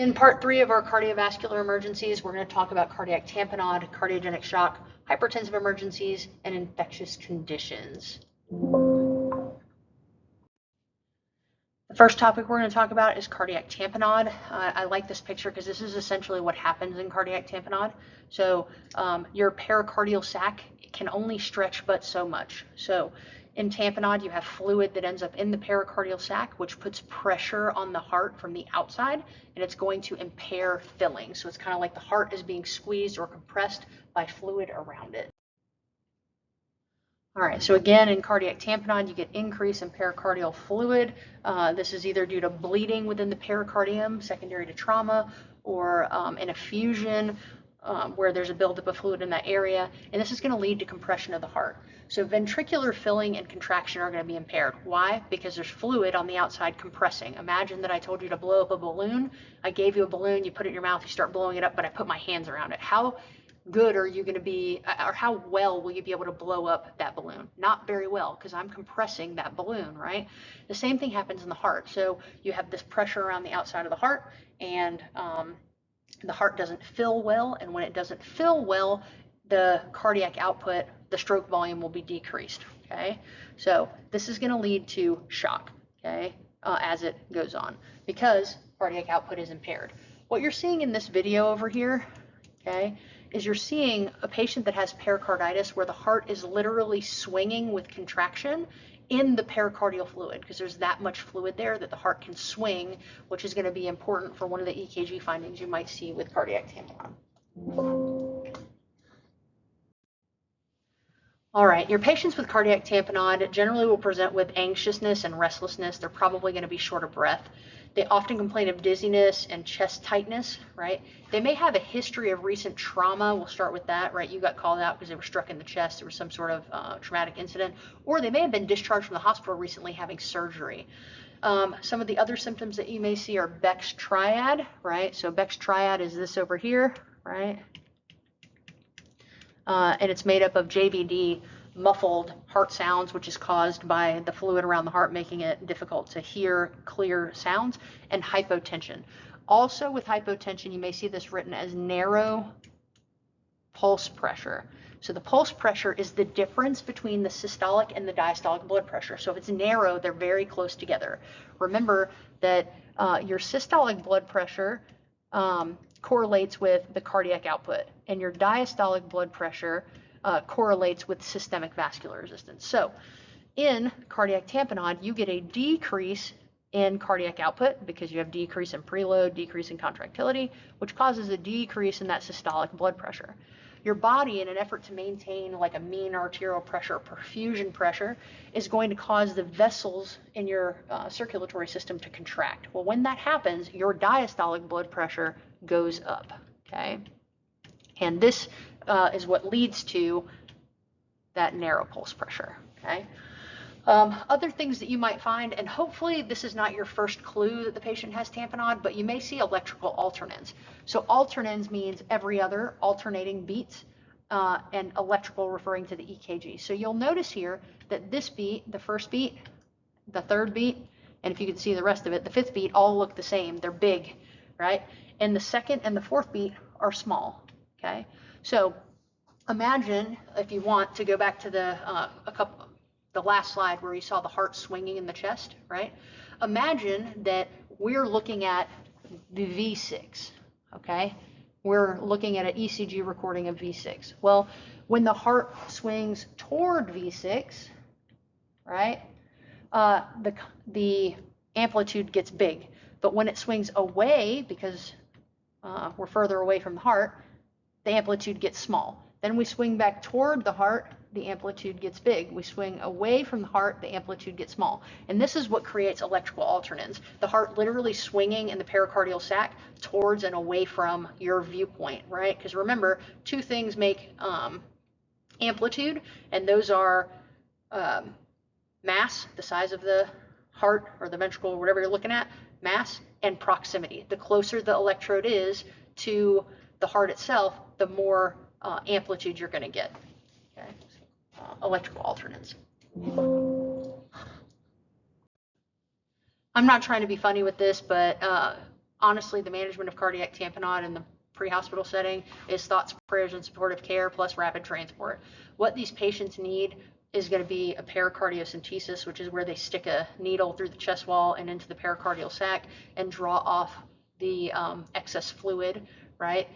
In part 3 of our cardiovascular emergencies, we're going to talk about cardiac tamponade, cardiogenic shock, hypertensive emergencies, and infectious conditions. The first topic we're going to talk about is cardiac tamponade. I like this picture because this is essentially what happens in cardiac tamponade. So your pericardial sac can only stretch but so much. So in tamponade, you have fluid that ends up in the pericardial sac, which puts pressure on the heart from the outside, and it's going to impair filling. So it's kind of like the heart is being squeezed or compressed by fluid around it. All right, so again, in cardiac tamponade, you get increase in pericardial fluid. This is either due to bleeding within the pericardium, secondary to trauma, or an effusion where there's a buildup of fluid in that area, and this is going to lead to compression of the heart. So ventricular filling and contraction are going to be impaired. Why? Because there's fluid on the outside compressing. Imagine that I told you to blow up a balloon. I gave you a balloon, you put it in your mouth, you start blowing it up, but I put my hands around it. How good are you going to be, or how well will you be able to blow up that balloon? Not very well, because I'm compressing that balloon, right? The same thing happens in the heart. So you have this pressure around the outside of the heart, and the heart doesn't fill well, and when it doesn't fill well, the cardiac output, the stroke volume will be decreased, okay? So this is going to lead to shock, okay, as it goes on, because cardiac output is impaired. What you're seeing in this video over here, okay, is you're seeing a patient that has pericarditis where the heart is literally swinging with contraction in the pericardial fluid, because there's that much fluid there that the heart can swing, which is going to be important for one of the EKG findings you might see with cardiac tamponade. All right, your patients with cardiac tamponade generally will present with anxiousness and restlessness. They're probably going to be short of breath. They often complain of dizziness and chest tightness, right? They may have a history of recent trauma. We'll start with that, right? You got called out because they were struck in the chest. There was some sort of traumatic incident, or they may have been discharged from the hospital recently having surgery. Some of the other symptoms that you may see are Beck's triad, right? So Beck's triad is this over here, right? And it's made up of JVD, muffled heart sounds, which is caused by the fluid around the heart making it difficult to hear clear sounds, and hypotension. Also with hypotension, you may see this written as narrow pulse pressure. So the pulse pressure is the difference between the systolic and the diastolic blood pressure. So if it's narrow, they're very close together. Remember that your systolic blood pressure correlates with the cardiac output, and your diastolic blood pressure correlates with systemic vascular resistance. So in cardiac tamponade, you get a decrease in cardiac output because you have decrease in preload, decrease in contractility, which causes a decrease in that systolic blood pressure. Your body, in an effort to maintain like a mean arterial pressure, perfusion pressure, is going to cause the vessels in your circulatory system to contract. Well, when that happens, your diastolic blood pressure goes up, okay? And this is what leads to that narrow pulse pressure, okay? Other things that you might find, and hopefully this is not your first clue that the patient has tamponade, but you may see electrical alternans. So alternans means every other, alternating beats, and electrical referring to the EKG. So you'll notice here that this beat, the first beat, the third beat, and if you can see the rest of it, the fifth beat all look the same. They're big, right? And the second and the fourth beat are small, okay? So imagine, if you want to go back to the last slide where you saw the heart swinging in the chest, right? Imagine that we're looking at the V6, okay? We're looking at an ECG recording of V6. Well, when the heart swings toward V6, right, the amplitude gets big. But when it swings away, because we're further away from the heart, the amplitude gets small. Then we swing back toward the heart, the amplitude gets big. We swing away from the heart, the amplitude gets small. And this is what creates electrical alternans. The heart literally swinging in the pericardial sac towards and away from your viewpoint, right? Because remember, two things make amplitude, and those are mass, the size of the heart or the ventricle, or whatever you're looking at, mass, and proximity. The closer the electrode is to the heart itself, the more amplitude you're going to get. Okay? Electrical alternans. I'm not trying to be funny with this, but honestly, the management of cardiac tamponade in the pre-hospital setting is thoughts, prayers, and supportive care plus rapid transport. What these patients need is going to be a pericardiocentesis, which is where they stick a needle through the chest wall and into the pericardial sac and draw off the excess fluid, right?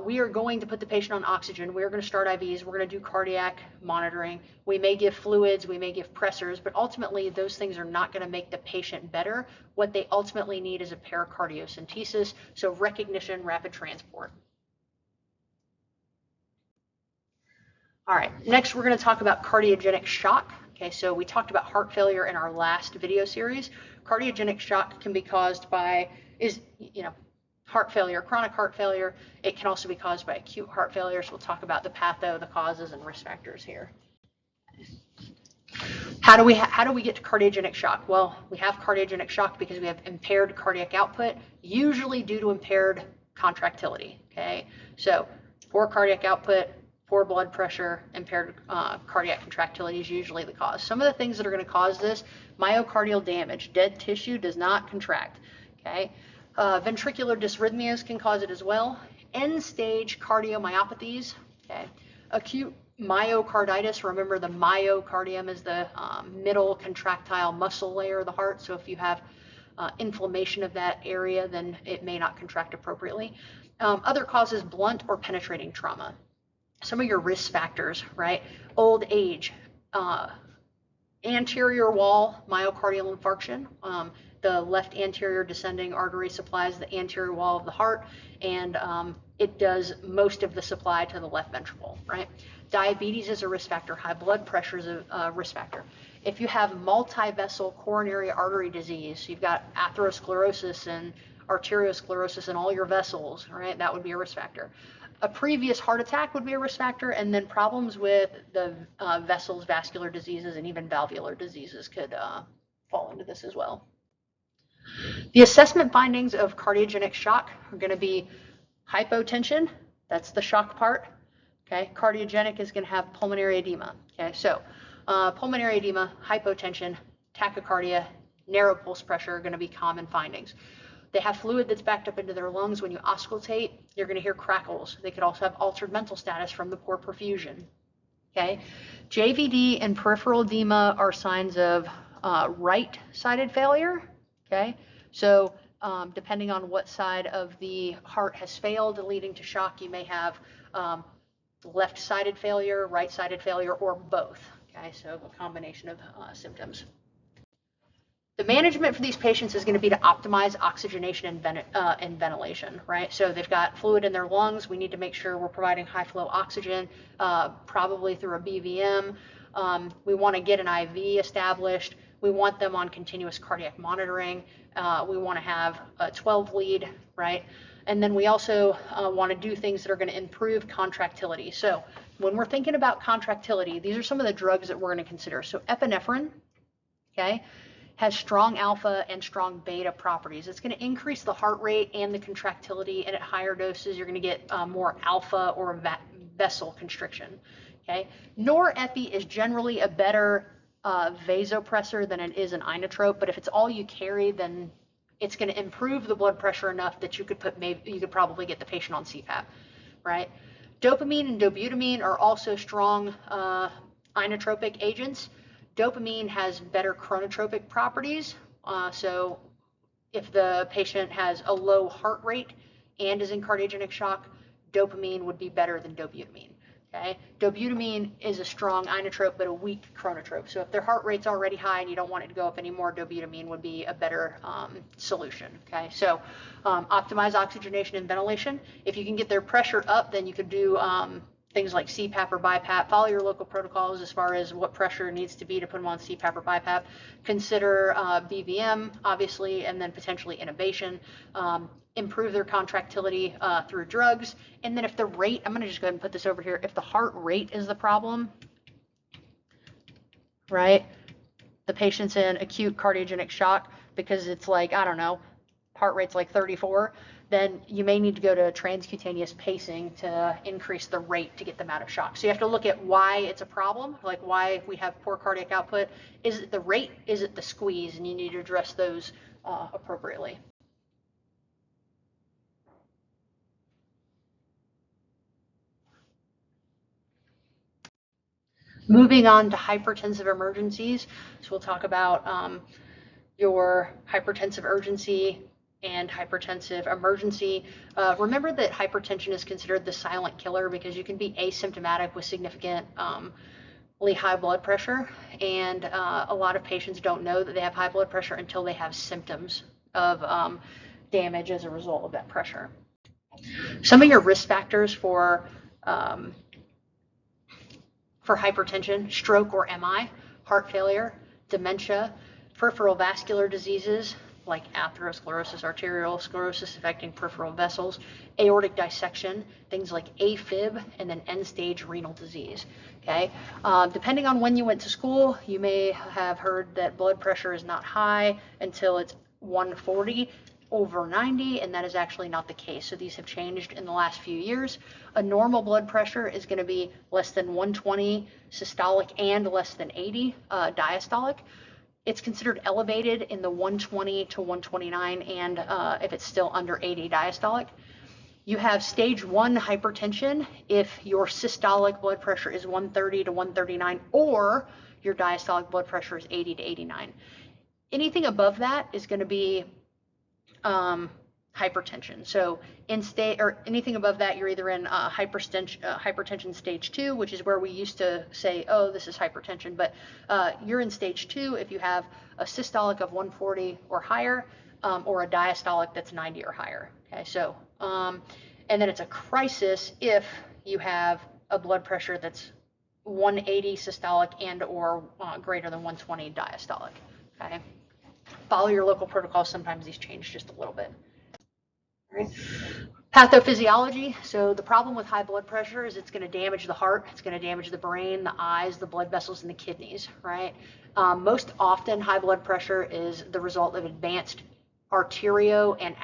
We are going to put the patient on oxygen. We're going to start IVs. We're going to do cardiac monitoring. We may give fluids. We may give pressors, but ultimately those things are not going to make the patient better. What they ultimately need is a pericardiocentesis, so recognition, rapid transport. All right, next we're going to talk about cardiogenic shock. Okay, so we talked about heart failure in our last video series. Cardiogenic shock can be caused by, heart failure, chronic heart failure. It can also be caused by acute heart failure. So we'll talk about the patho, the causes, and risk factors here. How do we get to cardiogenic shock? Well, we have cardiogenic shock because we have impaired cardiac output, usually due to impaired contractility. Okay, so poor cardiac output, poor blood pressure, impaired cardiac contractility is usually the cause. Some of the things that are going to cause this: myocardial damage, dead tissue does not contract. Okay. Ventricular dysrhythmias can cause it as well. End-stage cardiomyopathies, okay. Acute myocarditis, remember the myocardium is the middle contractile muscle layer of the heart, so if you have inflammation of that area, then it may not contract appropriately. Other causes: blunt or penetrating trauma. Some of your risk factors, right? Old age, anterior wall myocardial infarction. The left anterior descending artery supplies the anterior wall of the heart, and it does most of the supply to the left ventricle, right? Diabetes is a risk factor. High blood pressure is a risk factor. If you have multivessel coronary artery disease, you've got atherosclerosis and arteriosclerosis in all your vessels, right? That would be a risk factor. A previous heart attack would be a risk factor, and then problems with the vessels, vascular diseases, and even valvular diseases could fall into this as well. The assessment findings of cardiogenic shock are going to be hypotension, that's the shock part. Okay, cardiogenic is going to have pulmonary edema. Okay, so pulmonary edema, hypotension, tachycardia, narrow pulse pressure are going to be common findings. They have fluid that's backed up into their lungs. When you auscultate, you're going to hear crackles. They could also have altered mental status from the poor perfusion. Okay, JVD and peripheral edema are signs of right-sided failure. Okay, so depending on what side of the heart has failed, leading to shock, you may have left-sided failure, right-sided failure, or both. Okay, so a combination of symptoms. The management for these patients is going to be to optimize oxygenation and ventilation, right? So they've got fluid in their lungs. We need to make sure we're providing high flow oxygen, probably through a BVM. We want to get an IV established. We want them on continuous cardiac monitoring. We want to have a 12 lead, right? And then we also want to do things that are going to improve contractility. So when we're thinking about contractility, these are some of the drugs that we're going to consider. So epinephrine, okay, has strong alpha and strong beta properties. It's going to increase the heart rate and the contractility, and at higher doses, you're going to get more alpha or vessel constriction. Okay, norepi is generally a better vasopressor than it is an inotrope, but if it's all you carry, then it's going to improve the blood pressure enough that you could probably get the patient on CPAP, right? Dopamine and dobutamine are also strong inotropic agents. Dopamine has better chronotropic properties. So if the patient has a low heart rate and is in cardiogenic shock, dopamine would be better than dobutamine. Okay? Dobutamine is a strong inotrope but a weak chronotrope. So if their heart rate's already high and you don't want it to go up anymore, dobutamine would be a better solution. Okay? So optimize oxygenation and ventilation. If you can get their pressure up, then you could do things like CPAP or BiPAP. Follow your local protocols as far as what pressure needs to be to put them on CPAP or BiPAP. Consider BVM, obviously, and then potentially intubation. Improve their contractility through drugs. And then if the rate, I'm going to just go ahead and put this over here. If the heart rate is the problem, right, the patient's in acute cardiogenic shock because it's like, I don't know, heart rate's like 34, then you may need to go to transcutaneous pacing to increase the rate to get them out of shock. So you have to look at why it's a problem, like why we have poor cardiac output. Is it the rate? Is it the squeeze? And you need to address those appropriately. Moving on to hypertensive emergencies. So we'll talk about your hypertensive urgency and hypertensive emergency. Remember that hypertension is considered the silent killer because you can be asymptomatic with significant high blood pressure, and a lot of patients don't know that they have high blood pressure until they have symptoms of damage as a result of that pressure. Some of your risk factors for hypertension: stroke or MI, heart failure, dementia, peripheral vascular diseases like atherosclerosis, arterial sclerosis affecting peripheral vessels, aortic dissection, things like AFib, and then end-stage renal disease. Okay, depending on when you went to school, you may have heard that blood pressure is not high until it's 140 over 90, and that is actually not the case. So these have changed in the last few years. A normal blood pressure is going to be less than 120 systolic and less than 80 diastolic. It's considered elevated in the 120 to 129, and if it's still under 80 diastolic. You have stage 1 hypertension if your systolic blood pressure is 130 to 139 or your diastolic blood pressure is 80 to 89. Anything above that is going to be hypertension. So anything above that, you're either in hypertension stage 2, which is where we used to say, oh, this is hypertension, but you're in stage 2 if you have a systolic of 140 or higher, or a diastolic that's 90 or higher. Okay, so and then it's a crisis if you have a blood pressure that's 180 systolic and or greater than 120 diastolic. Okay. Follow your local protocols. Sometimes these change just a little bit. All right. Pathophysiology. So the problem with high blood pressure is it's going to damage the heart, it's going to damage the brain, the eyes, the blood vessels, and the kidneys, right? Most often, high blood pressure is the result of advanced arterio and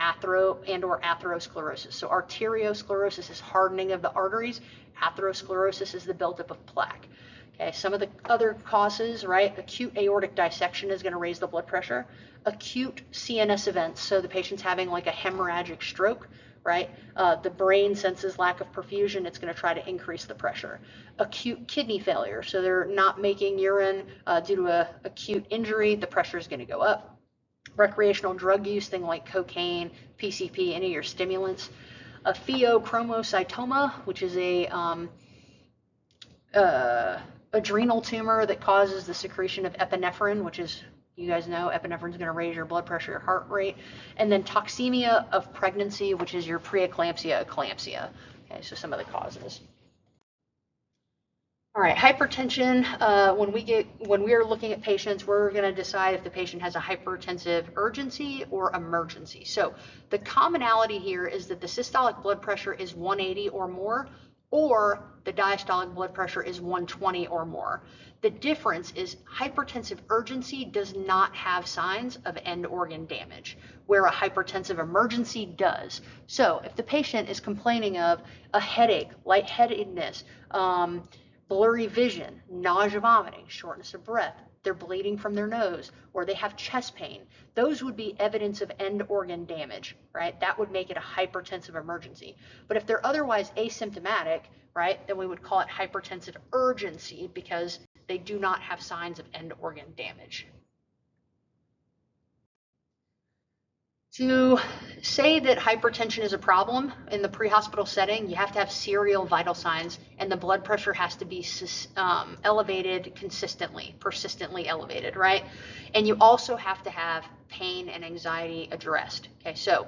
or atherosclerosis. So arteriosclerosis is hardening of the arteries. Atherosclerosis is the buildup of plaque. Okay, some of the other causes, right? Acute aortic dissection is going to raise the blood pressure. Acute CNS events, so the patient's having like a hemorrhagic stroke, right? The brain senses lack of perfusion, it's going to try to increase the pressure. Acute kidney failure, so they're not making urine due to an acute injury, the pressure is going to go up. Recreational drug use, thing like cocaine, PCP, any of your stimulants. A pheochromocytoma, which is a adrenal tumor that causes the secretion of epinephrine, which is, you guys know, epinephrine is going to raise your blood pressure, your heart rate. And then toxemia of pregnancy, which is your preeclampsia, eclampsia. Okay, so some of the causes. All right, hypertension. When we are looking at patients, we're going to decide if the patient has a hypertensive urgency or emergency. So the commonality here is that the systolic blood pressure is 180 or more, or the diastolic blood pressure is 120 or more. The difference is hypertensive urgency does not have signs of end organ damage, where a hypertensive emergency does. So if the patient is complaining of a headache, lightheadedness, blurry vision, nausea, vomiting, shortness of breath, they're bleeding from their nose, or they have chest pain, those would be evidence of end organ damage, right? That would make it a hypertensive emergency. But if they're otherwise asymptomatic, right, then we would call it hypertensive urgency because they do not have signs of end organ damage. To say that hypertension is a problem in the pre-hospital setting, you have to have serial vital signs, and the blood pressure has to be elevated consistently, persistently elevated, right? And you also have to have pain and anxiety addressed. Okay, so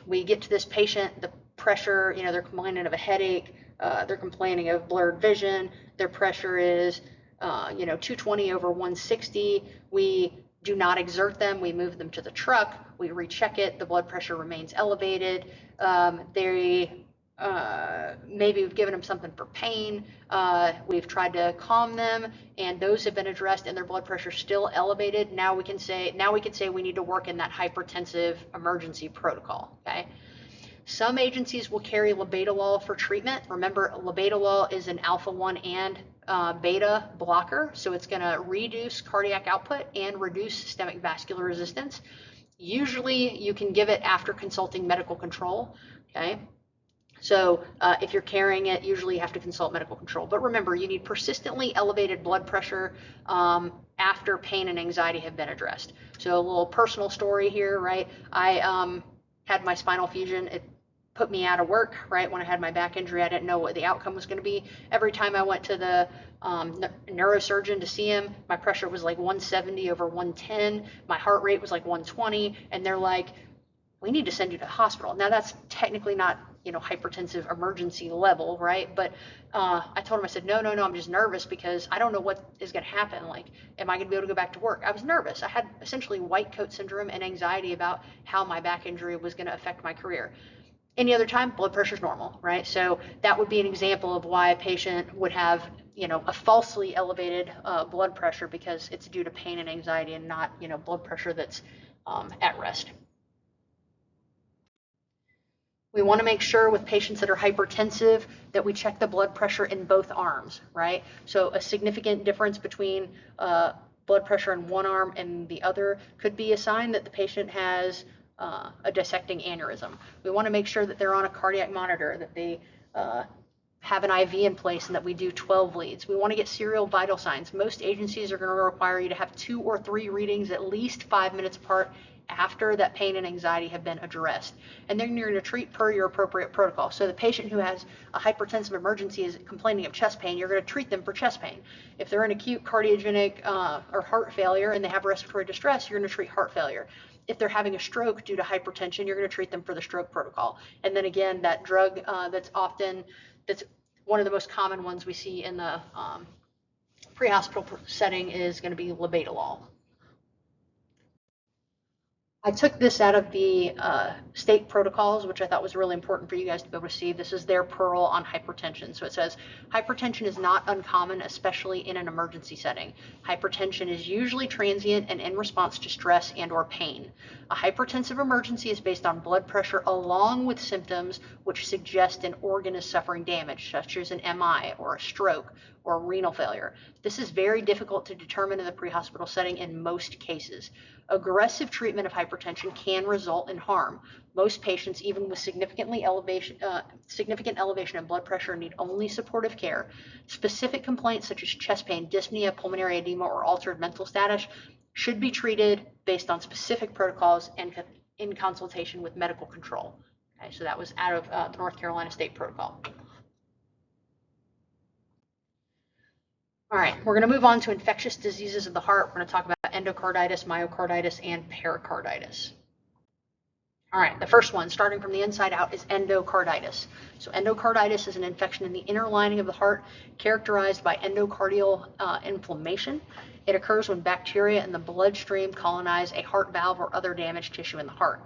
we get to this patient, the pressure, they're complaining of a headache, they're complaining of blurred vision, their pressure is, 220 over 160. We do not exert them. We move them to the truck. We recheck it. The blood pressure remains elevated. Maybe we've given them something for pain. We've tried to calm them, and those have been addressed, and their blood pressure still elevated. Now we can say we need to work in that hypertensive emergency protocol. Okay. Some agencies will carry labetalol for treatment. Remember, labetalol is an alpha-1 and beta blocker, so it's going to reduce cardiac output and reduce systemic vascular resistance. Usually, you can give it after consulting medical control. Okay. So if you're carrying it, usually you have to consult medical control. But remember, you need persistently elevated blood pressure after pain and anxiety have been addressed. So a little personal story here, right? I had my spinal fusion. It put me out of work, right? When I had my back injury, I didn't know what the outcome was going to be. Every time I went to the neurosurgeon to see him, my pressure was like 170 over 110. My heart rate was like 120. And they're like, we need to send you to the hospital. Now that's technically not, hypertensive emergency level, right? But I told him, I said, no, I'm just nervous because I don't know what is going to happen. Like, am I going to be able to go back to work? I was nervous. I had essentially white coat syndrome and anxiety about how my back injury was going to affect my career. Any other time, blood pressure is normal, right? So that would be an example of why a patient would have, a falsely elevated blood pressure because it's due to pain and anxiety and not, blood pressure that's at rest. We want to make sure with patients that are hypertensive that we check the blood pressure in both arms, right? So a significant difference between blood pressure in one arm and the other could be a sign that the patient has a dissecting aneurysm. We want to make sure that they're on a cardiac monitor, that they have an IV in place, and that we do 12 leads. We want to get serial vital signs. Most agencies are going to require you to have 2 or 3 readings at least 5 minutes apart after that pain and anxiety have been addressed. And then you're going to treat per your appropriate protocol. So the patient who has a hypertensive emergency is complaining of chest pain, you're going to treat them for chest pain. If they're in acute cardiogenic or heart failure and they have respiratory distress, you're going to treat heart failure. If they're having a stroke due to hypertension, you're going to treat them for the stroke protocol. And then again, that drug that's one of the most common ones we see in the pre-hospital setting is going to be labetalol. I took this out of the state protocols, which I thought was really important for you guys to be able to see. This is their pearl on hypertension. So it says, hypertension is not uncommon, especially in an emergency setting. Hypertension is usually transient and in response to stress and or pain. A hypertensive emergency is based on blood pressure along with symptoms which suggest an organ is suffering damage, such as an MI or a stroke or renal failure. This is very difficult to determine in the pre-hospital setting in most cases. Aggressive treatment of hypertension can result in harm. Most patients, even with significant elevation in blood pressure, need only supportive care. Specific complaints such as chest pain, dyspnea, pulmonary edema, or altered mental status should be treated based on specific protocols and in consultation with medical control. Okay, so that was out of the North Carolina State Protocol. All right, we're going to move on to infectious diseases of the heart. We're going to talk about endocarditis, myocarditis, and pericarditis. All right, the first one, starting from the inside out, is endocarditis. So endocarditis is an infection in the inner lining of the heart characterized by endocardial inflammation. It occurs when bacteria in the bloodstream colonize a heart valve or other damaged tissue in the heart.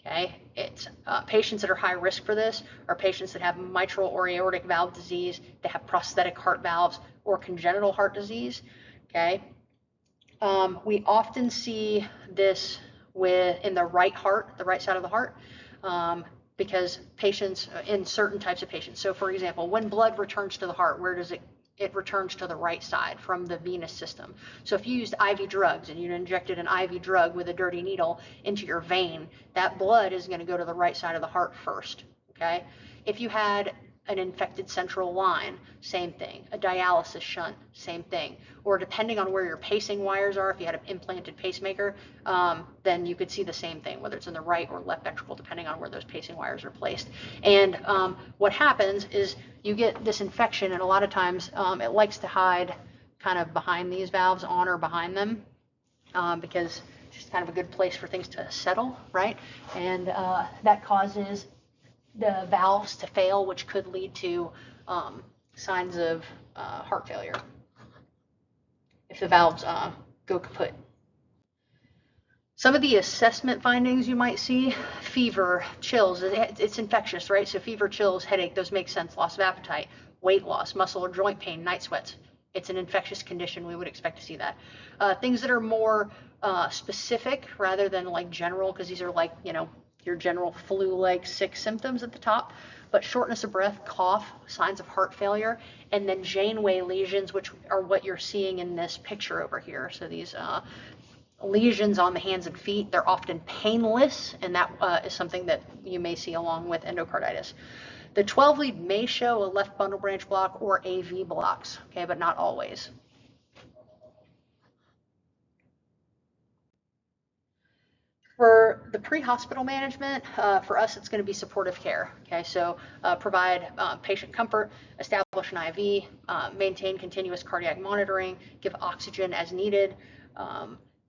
Okay, it's patients that are high risk for this are patients that have mitral or aortic valve disease, they have prosthetic heart valves, or congenital heart disease. Okay, we often see this in the right heart, the right side of the heart, because patients in certain types of patients. So, for example, when blood returns to the heart, where does it returns to the right side from the venous system. So if you used IV drugs and you injected an IV drug with a dirty needle into your vein, that blood is going to go to the right side of the heart first, okay? If you had an infected central line, same thing. A dialysis shunt, same thing. Or depending on where your pacing wires are, if you had an implanted pacemaker, then you could see the same thing, whether it's in the right or left ventricle, depending on where those pacing wires are placed. And what happens is you get this infection, and a lot of times it likes to hide kind of behind these valves, on or behind them, because it's just kind of a good place for things to settle, right? And that causes the valves to fail, which could lead to signs of heart failure if the valves go kaput. Some of the assessment findings you might see: fever, chills, it's infectious, right? So fever, chills, headache, those make sense. Loss of appetite, weight loss, muscle or joint pain, night sweats. It's an infectious condition. We would expect to see that. Things that are more specific rather than like general, because these are like, you know, your general flu-like sick symptoms at the top, but shortness of breath, cough, signs of heart failure, and then Janeway lesions, which are what you're seeing in this picture over here. So these lesions on the hands and feet, they're often painless, and that is something that you may see along with endocarditis. The 12 lead may show a left bundle branch block or AV blocks, okay, but not always. For the pre-hospital management, for us, it's going to be supportive care. Okay, so provide patient comfort, establish an IV, maintain continuous cardiac monitoring, give oxygen as needed.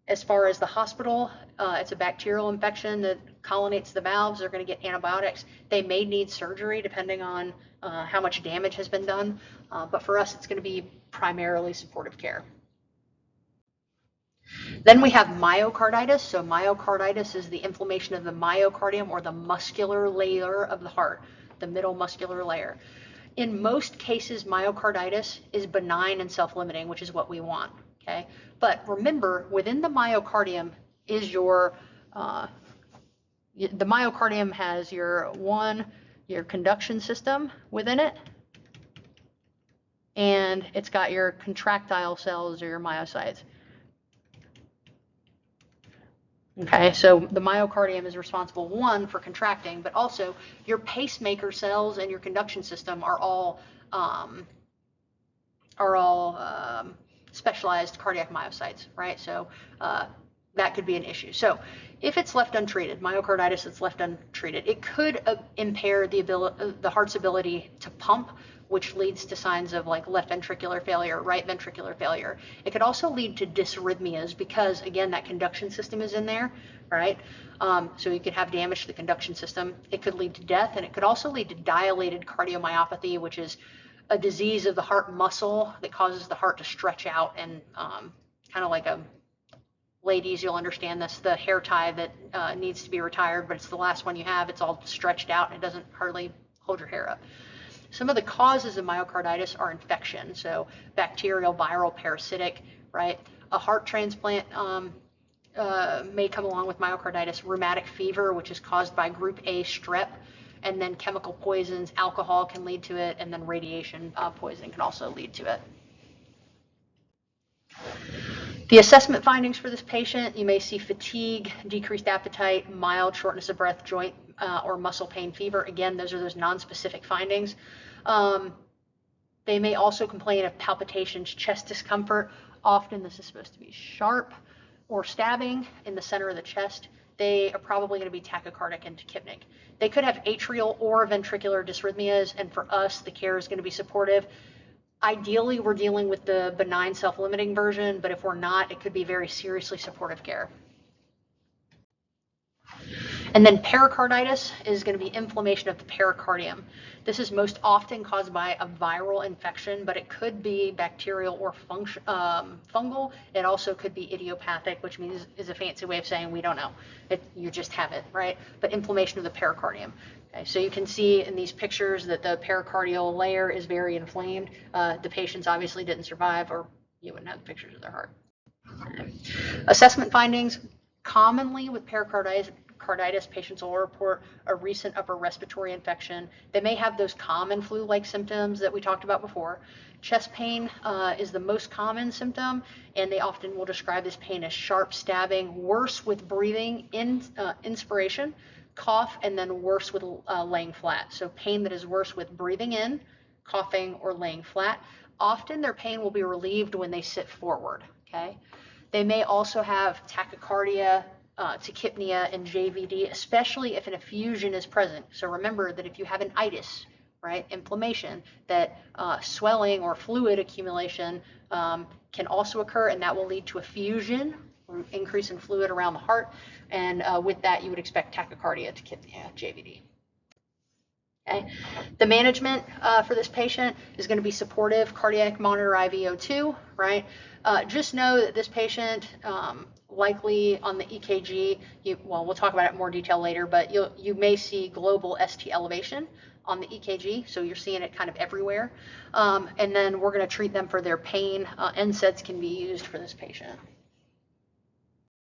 As far as the hospital, it's a bacterial infection that coloniates the valves. They're going to get antibiotics. They may need surgery depending on how much damage has been done. But for us, it's going to be primarily supportive care. Then we have myocarditis. So myocarditis is the inflammation of the myocardium, or the muscular layer of the heart, the middle muscular layer. In most cases, myocarditis is benign and self-limiting, which is what we want. Okay, but remember, within the myocardium is your the myocardium has your conduction system within it, and it's got your contractile cells, or your myocytes. Okay, so the myocardium is responsible, one, for contracting, but also your pacemaker cells and your conduction system are all specialized cardiac myocytes, right? So that could be an issue. So if it's left untreated, myocarditis that's left untreated, it could impair the heart's ability to pump, which leads to signs of like left ventricular failure, right ventricular failure. It could also lead to dysrhythmias because, again, that conduction system is in there, right? So you could have damage to the conduction system. It could lead to death, and it could also lead to dilated cardiomyopathy, which is a disease of the heart muscle that causes the heart to stretch out, and kind of like ladies, you'll understand this, the hair tie that needs to be retired, but it's the last one you have. It's all stretched out and it doesn't hardly hold your hair up. Some of the causes of myocarditis are infection, so bacterial, viral, parasitic, right? A heart transplant may come along with myocarditis, rheumatic fever, which is caused by group A strep, and then chemical poisons, alcohol can lead to it, and then radiation poisoning can also lead to it. The assessment findings for this patient, you may see fatigue, decreased appetite, mild shortness of breath, joint or muscle pain, fever. Again, those are those nonspecific findings. They may also complain of palpitations, chest discomfort. Often this is supposed to be sharp or stabbing in the center of the chest. They are probably going to be tachycardic and tachypnic. They could have atrial or ventricular dysrhythmias, and for us, the care is going to be supportive. Ideally, we're dealing with the benign self-limiting version, but if we're not, it could be very seriously supportive care. And then pericarditis is going to be inflammation of the pericardium. This is most often caused by a viral infection, but it could be bacterial or fungal. It also could be idiopathic, which means is a fancy way of saying we don't know. You just have it, right? But inflammation of the pericardium. Okay, so you can see in these pictures that the pericardial layer is very inflamed. The patients obviously didn't survive, or you wouldn't have the pictures of their heart. Okay. Assessment findings. Commonly with pericarditis, patients will report a recent upper respiratory infection. They may have those common flu-like symptoms that we talked about before. Chest pain is the most common symptom, and they often will describe this pain as sharp stabbing, worse with breathing, inspiration, cough, and then worse with laying flat. So pain that is worse with breathing in, coughing, or laying flat. Often their pain will be relieved when they sit forward, okay? They may also have tachycardia, tachypnea, and JVD, especially if an effusion is present. So remember that if you have an itis, right, inflammation, that swelling or fluid accumulation can also occur, and that will lead to effusion, or increase in fluid around the heart, and with that you would expect tachycardia, tachypnea, JVD. Okay. The management for this patient is going to be supportive, cardiac monitor IVO2, right? Just know that this patient likely on the EKG, we'll talk about it in more detail later, but you may see global ST elevation on the EKG, so you're seeing it kind of everywhere. And then we're going to treat them for their pain. NSAIDs can be used for this patient.